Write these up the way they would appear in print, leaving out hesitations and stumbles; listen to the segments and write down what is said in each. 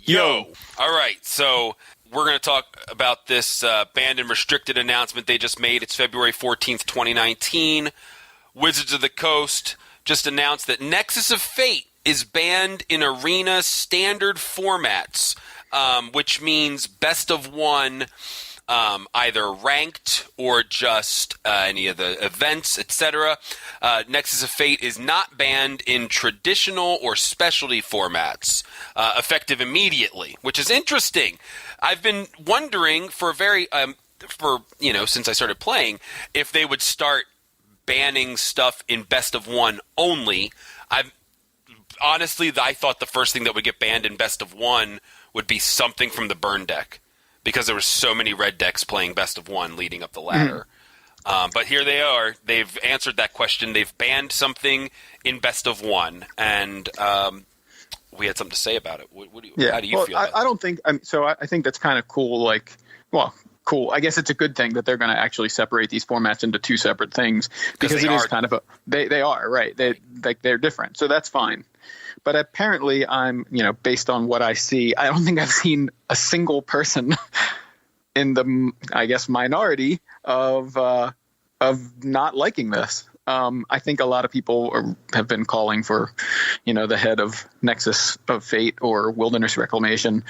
Yo! All right, so we're going to talk about this banned and restricted announcement they just made. It's February 14th, 2019. Wizards of the Coast just announced that Nexus of Fate is banned in arena standard formats, which means best of one, either ranked or just any of the events, etc. Nexus of Fate is not banned in traditional or specialty formats, effective immediately, which is interesting. I've been wondering for since I started playing, if they would start banning stuff in best of one only. Honestly, I thought the first thing that would get banned in best of one would be something from the burn deck, because there were so many red decks playing best of one leading up the ladder. But here they are. They've answered that question. They've banned something in best of one, and we had something to say about it. How do you feel about I don't think I think that's kind of cool. Cool. I guess it's a good thing that they're going to actually separate these formats into two separate things, because it is kind of they are right. They're different, so that's fine. But apparently, based on what I see, I don't think I've seen a single person in the, I guess, minority of not liking this. I think a lot of people have been calling for, the head of Nexus of Fate or Wilderness Reclamation.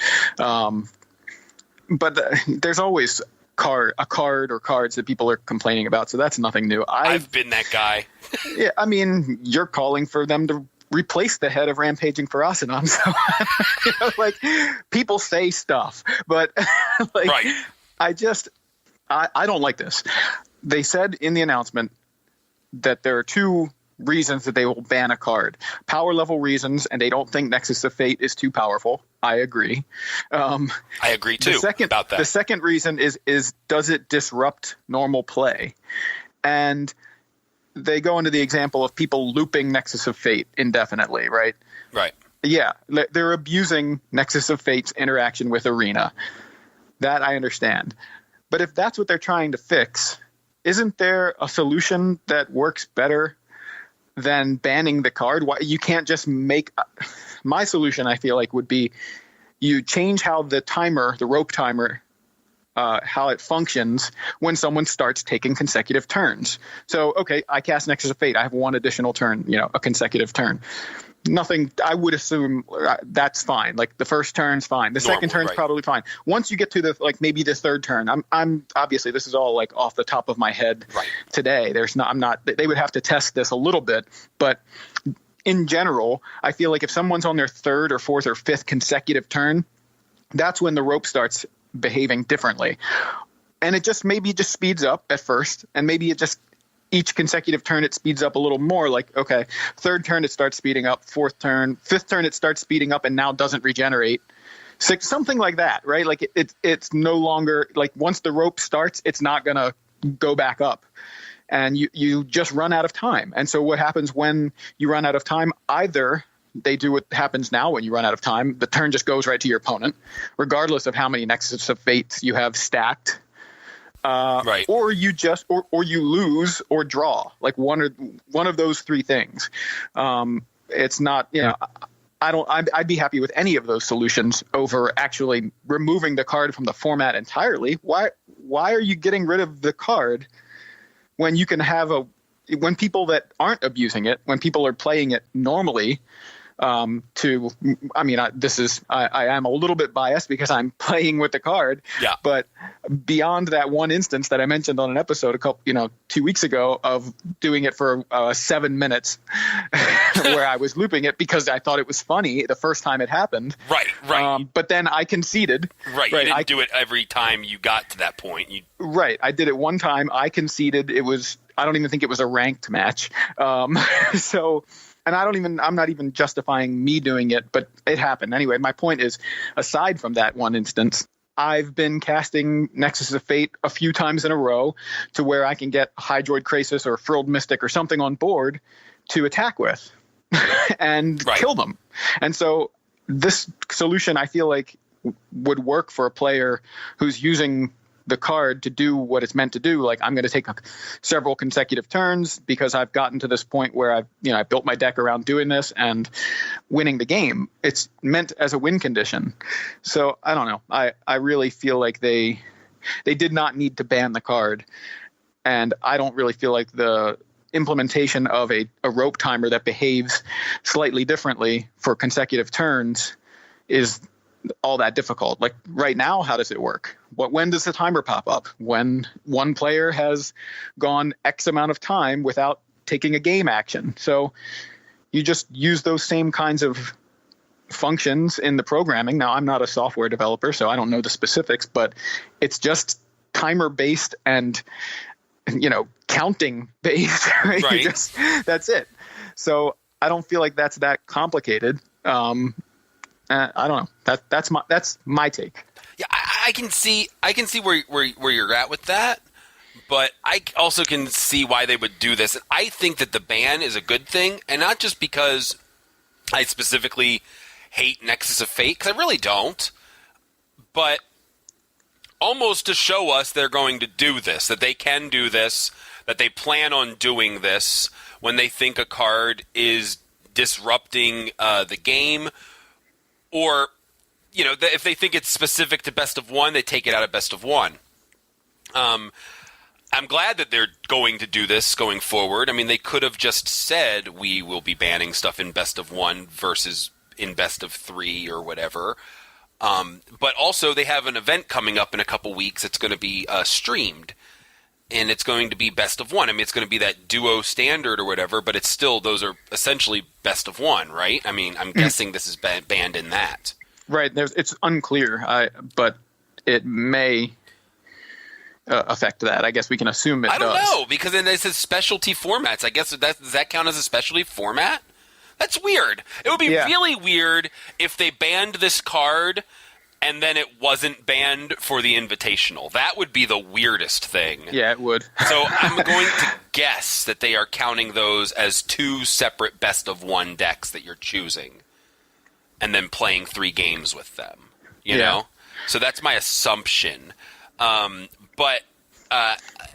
But there's always a card or cards that people are complaining about, so that's nothing new. I've been that guy. Yeah, I mean, you're calling for them to replace the head of Rampaging Ferocidon. So, people say stuff, but right. I don't like this. They said in the announcement that there are two reasons that they will ban a card: power level reasons, and they don't think Nexus of Fate is too powerful. I agree. I agree too about that. The second reason is does it disrupt normal play? And they go into the example of people looping Nexus of Fate indefinitely, right? Right. Yeah, they're abusing Nexus of Fate's interaction with Arena. That I understand. But if that's what they're trying to fix, isn't there a solution that works better than banning the card? Why you can't just make my solution, I feel like, would be you change how the rope timer, how it functions when someone starts taking consecutive turns. So, okay, I cast Nexus of Fate. I have one additional turn, a consecutive turn. Nothing, I would assume that's fine. Like the first turn's fine. The second turn's right. Probably fine. Once you get to maybe the third turn, I'm obviously this is all off the top of my head right. today. They would have to test this a little bit, but in general, I feel like if someone's on their third or fourth or fifth consecutive turn, that's when the rope starts behaving differently. And it just speeds up at first, and maybe each consecutive turn it speeds up a little more. Okay, third turn it starts speeding up, fourth turn, fifth turn it starts speeding up and now doesn't regenerate. Something like that, right? It's no longer once the rope starts, it's not gonna go back up. And you just run out of time. And so what happens when you run out of time? Either they do what happens now when you run out of time, the turn just goes right to your opponent, regardless of how many Nexus of Fates you have stacked. Right. Or you just or you lose or draw, one of those three things. It's not, I'd be happy with any of those solutions over actually removing the card from the format entirely. Why are you getting rid of the card when you can have when people that aren't abusing it, when people are playing it normally, I am a little bit biased because I'm playing with the card. Yeah. But beyond that one instance that I mentioned on an episode 2 weeks ago of doing it for 7 minutes, where I was looping it because I thought it was funny the first time it happened. Right. But then I conceded. Right. You didn't do it every time you got to that point. Right. I did it one time. I conceded. I don't even think it was a ranked match. And I'm not even justifying me doing it, but it happened. Anyway, my point is, aside from that one instance, I've been casting Nexus of Fate a few times in a row to where I can get Hydroid Krasis or Frilled Mystic or something on board to attack with and kill them. And so this solution, I feel like, would work for a player who's using the card to do what it's meant to do. Like, I'm going to take several consecutive turns because I've gotten to this point where I built my deck around doing this and winning the game. It's meant as a win condition. So I don't know. I really feel like they did not need to ban the card. And I don't really feel like the implementation of a rope timer that behaves slightly differently for consecutive turns is all that difficult. Like right now, how does it work? When does the timer pop up? When one player has gone X amount of time without taking a game action. So you just use those same kinds of functions in the programming. Now, I'm not a software developer, so I don't know the specifics, but it's just timer based and counting based. Right. That's it. So I don't feel like that's that complicated. I don't know. That's my take. Yeah, I can see where you're at with that, but I also can see why they would do this. I think that the ban is a good thing, and not just because I specifically hate Nexus of Fate, because I really don't, but almost to show us they're going to do this, that they can do this, that they plan on doing this when they think a card is disrupting the game. Or, if they think it's specific to best of one, they take it out of best of one. I'm glad that they're going to do this going forward. I mean, they could have just said we will be banning stuff in best of one versus in best of three or whatever. But also, they have an event coming up in a couple weeks. It's going to be streamed. And it's going to be best of one. I mean, it's going to be that duo standard or whatever, but it's still, those are essentially best of one, right? I mean, I'm guessing this is banned in that. Right. It's unclear, but it may affect that. I guess we can assume it does. I don't know, because then it says specialty formats. I guess does that count as a specialty format? That's weird. It would be really weird if they banned this card and then it wasn't banned for the Invitational. That would be the weirdest thing. Yeah, it would. So I'm going to guess that they are counting those as two separate best-of-one decks that you're choosing and then playing 3 games with them, you know? So that's my assumption. But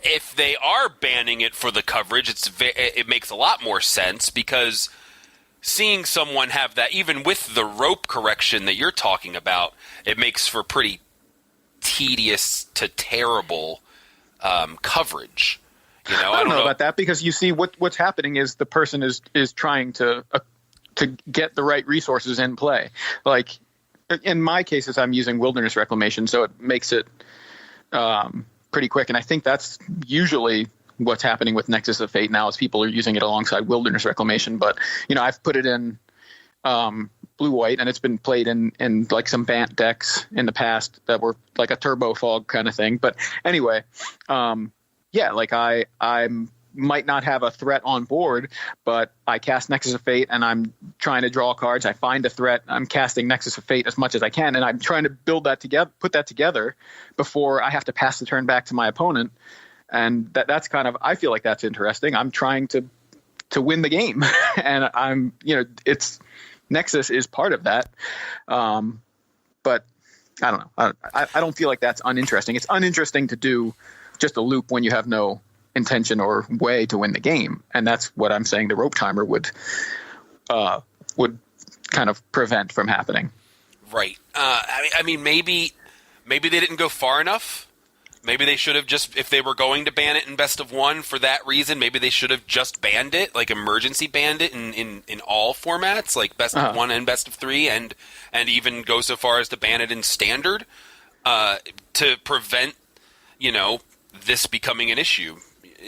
if they are banning it for the coverage, it makes a lot more sense because seeing someone have that, even with the rope correction that you're talking about, it makes for pretty tedious to terrible coverage. I don't know about that, because you see what's happening is the person is trying to get the right resources in play. Like in my cases, I'm using Wilderness Reclamation, so it makes it pretty quick. And I think that's usually what's happening with Nexus of Fate now is people are using it alongside Wilderness Reclamation. But, I've put it in blue-white, and it's been played in like some Bant decks in the past that were like a Turbo Fog kind of thing. But anyway, like I might not have a threat on board, but I cast Nexus of Fate and I'm trying to draw cards. I find a threat. I'm casting Nexus of Fate as much as I can, and I'm trying to build that together, put that together before I have to pass the turn back to my opponent. And that's kind of, I feel like that's interesting. I'm trying to win the game, and I'm, it's Nexus is part of that. But I don't know. I don't feel like that's uninteresting. It's uninteresting to do just a loop when you have no intention or way to win the game. And that's what I'm saying the rope timer would kind of prevent from happening. Right. I mean, maybe they didn't go far enough. Maybe they should have just, if they were going to ban it in best of one for that reason, maybe they should have just banned it, like emergency banned it in all formats, like best of one and best of three, and even go so far as to ban it in standard, to prevent, this becoming an issue.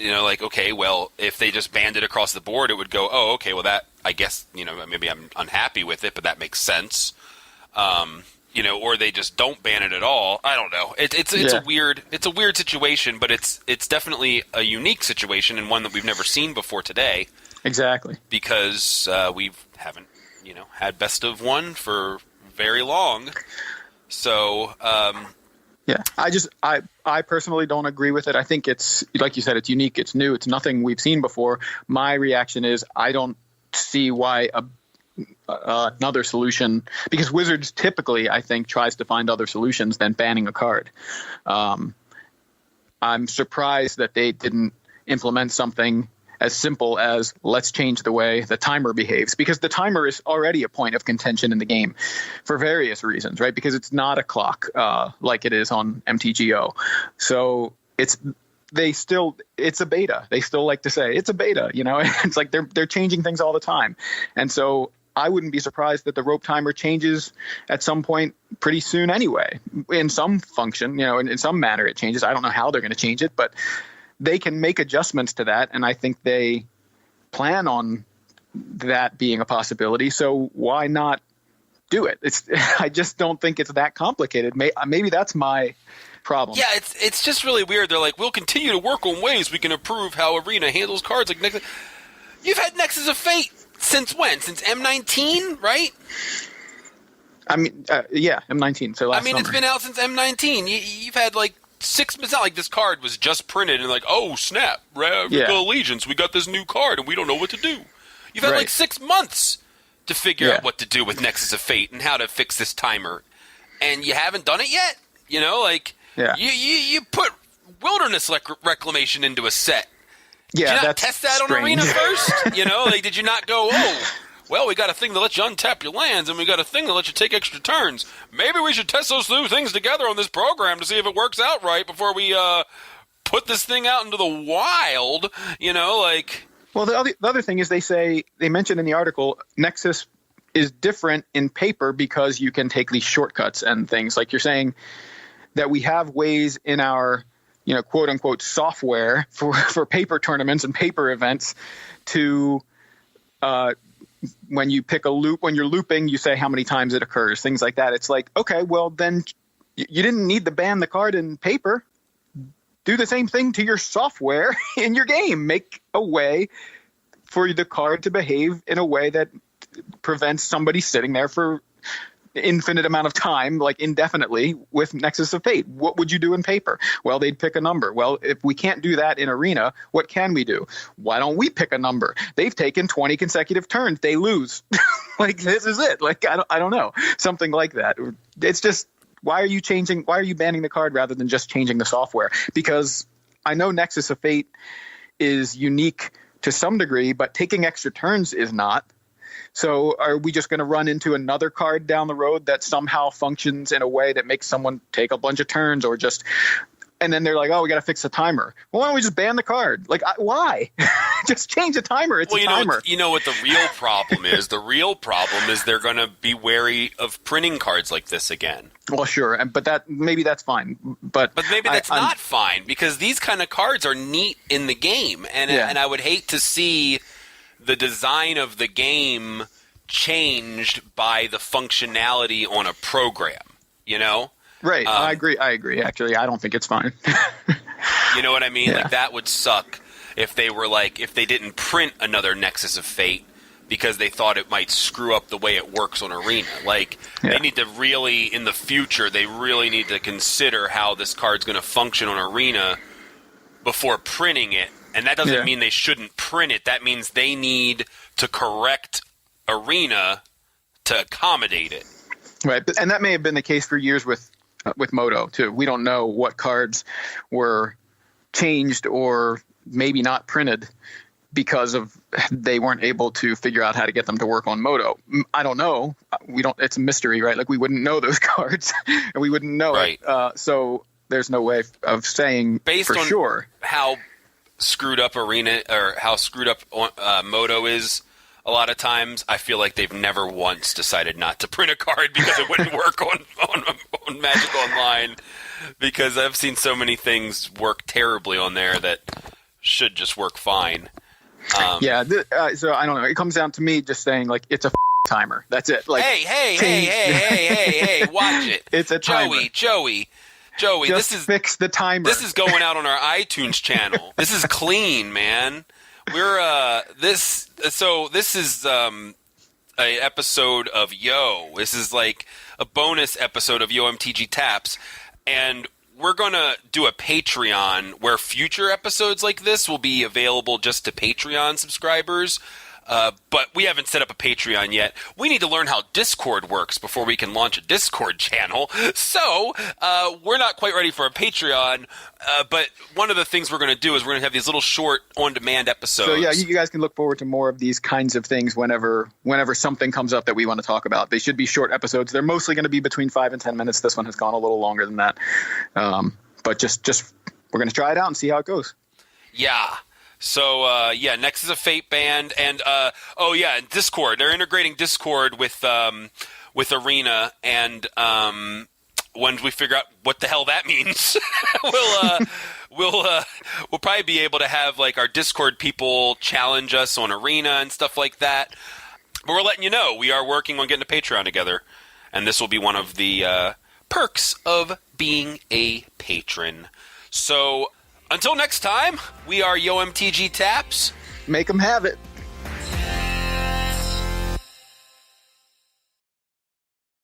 Like, okay, well, if they just banned it across the board, it would go, oh, okay, well, that, I guess, maybe I'm unhappy with it, but that makes sense. Or they just don't ban it at all. I don't know. It's a weird situation, but it's definitely a unique situation and one that we've never seen before today. Exactly. Because we haven't, had best of one for very long. So, yeah, I personally don't agree with it. I think it's, like you said, it's unique, it's new, it's nothing we've seen before. My reaction is I don't see why another solution, because Wizards typically, I think, tries to find other solutions than banning a card. I'm surprised that they didn't implement something as simple as let's change the way the timer behaves, because the timer is already a point of contention in the game for various reasons, right? Because it's not a clock like it is on MTGO. So it's a beta. They still like to say it's a beta, it's like they're changing things all the time. And so I wouldn't be surprised that the rope timer changes at some point pretty soon anyway, in some function, in some manner it changes. I don't know how they're going to change it, but they can make adjustments to that, and I think they plan on that being a possibility. So why not do it? I just don't think it's that complicated. Maybe that's my problem. Yeah, it's just really weird. They're like, we'll continue to work on ways we can improve how Arena handles cards. Like Nexus. You've had Nexus of Fate since when? Since M19, right? I mean, yeah, M19. So last summer. It's been out since M19. You've had like 6. It's not like this card was just printed and like, oh snap, Allegiance, we got this new card and we don't know what to do. You've had like 6 months to figure out what to do with Nexus of Fate and how to fix this timer, and you haven't done it yet. You put Wilderness Reclamation into a set. Yeah, did you not test that strange. on Arena first? Did you not go, well, we got a thing that lets you untap your lands, and we got a thing that lets you take extra turns. Maybe we should test those two things together on this program to see if it works out right before we put this thing out into the wild. Well, the other thing is they mentioned in the article, Nexus is different in paper because you can take these shortcuts and things. Like you're saying that we have ways in our quote unquote software for paper tournaments and paper events to when you pick a loop, when you're looping, you say how many times it occurs, things like that. It's like, okay, well then you didn't need to ban the card in paper. Do the same thing to your software in your game. Make a way for the card to behave in a way that prevents somebody sitting there for infinite amount of time, like indefinitely, with Nexus of Fate. What would you do in paper? Well, they'd pick a number. Well, if we can't do that in Arena, what can we do? Why don't we pick a number? They've taken 20 consecutive turns. They lose. Like, this is it. Like, I don't know. Something like that. It's just, why are you banning the card rather than just changing the software? Because I know Nexus of Fate is unique to some degree, but taking extra turns is not. So are we just going to run into another card down the road that somehow functions in a way that makes someone take a bunch of turns, or just, and then they're like, oh, we got to fix the timer. Well, why don't we just ban the card? Like, why? Just change the timer. It's a timer. You know what the real problem is? The real problem is they're going to be wary of printing cards like this again. Well, sure, but maybe that's fine. But maybe that's not fine, because these kind of cards are neat in the game, and I would hate to see the design of the game changed by the functionality on a program, Right. I agree. Actually, I don't think it's fine. You know what I mean? Yeah. Like, that would suck if they didn't print another Nexus of Fate because they thought it might screw up the way it works on Arena. They need to really, in the future, they really need to consider how this card's going to function on Arena before printing it. And that doesn't mean they shouldn't print it. That means they need to correct Arena to accommodate it. Right, and that may have been the case for years with Moto too. We don't know what cards were changed or maybe not printed because of they weren't able to figure out how to get them to work on Moto. I don't know. It's a mystery, right? Like, we wouldn't know those cards, and we wouldn't know it. So there's no way of saying based for on sure how screwed up Arena or how screwed up Moto is. A lot of times, I feel like they've never once decided not to print a card because it wouldn't work on Magic Online. Because I've seen so many things work terribly on there that should just work fine. So I don't know. It comes down to me just saying, like, it's a timer. That's it. Like, hey, watch it. It's a timer. Joey. Just fix the timer. This is going out on our iTunes channel. This is clean, man. We're this is a episode of Yo. This is like a bonus episode of Yo MTG Taps, and we're gonna do a Patreon where future episodes like this will be available just to Patreon subscribers. But we haven't set up a Patreon yet. We need to learn how Discord works before we can launch a Discord channel. So we're not quite ready for a Patreon. But one of the things we're going to do is we're going to have these little short on-demand episodes. So yeah, you guys can look forward to more of these kinds of things whenever something comes up that we want to talk about. They should be short episodes. They're mostly going to be between 5 and 10 minutes. This one has gone a little longer than that. But just we're going to try it out and see how it goes. Yeah. So, Nexus of Fate band. And, and Discord. They're integrating Discord with Arena. And once we figure out what the hell that means, we'll probably be able to have, like, our Discord people challenge us on Arena and stuff like that. But we're letting you know we are working on getting a Patreon together. And this will be one of the perks of being a patron. So, until next time, we are YMTG Taps. Make them have it.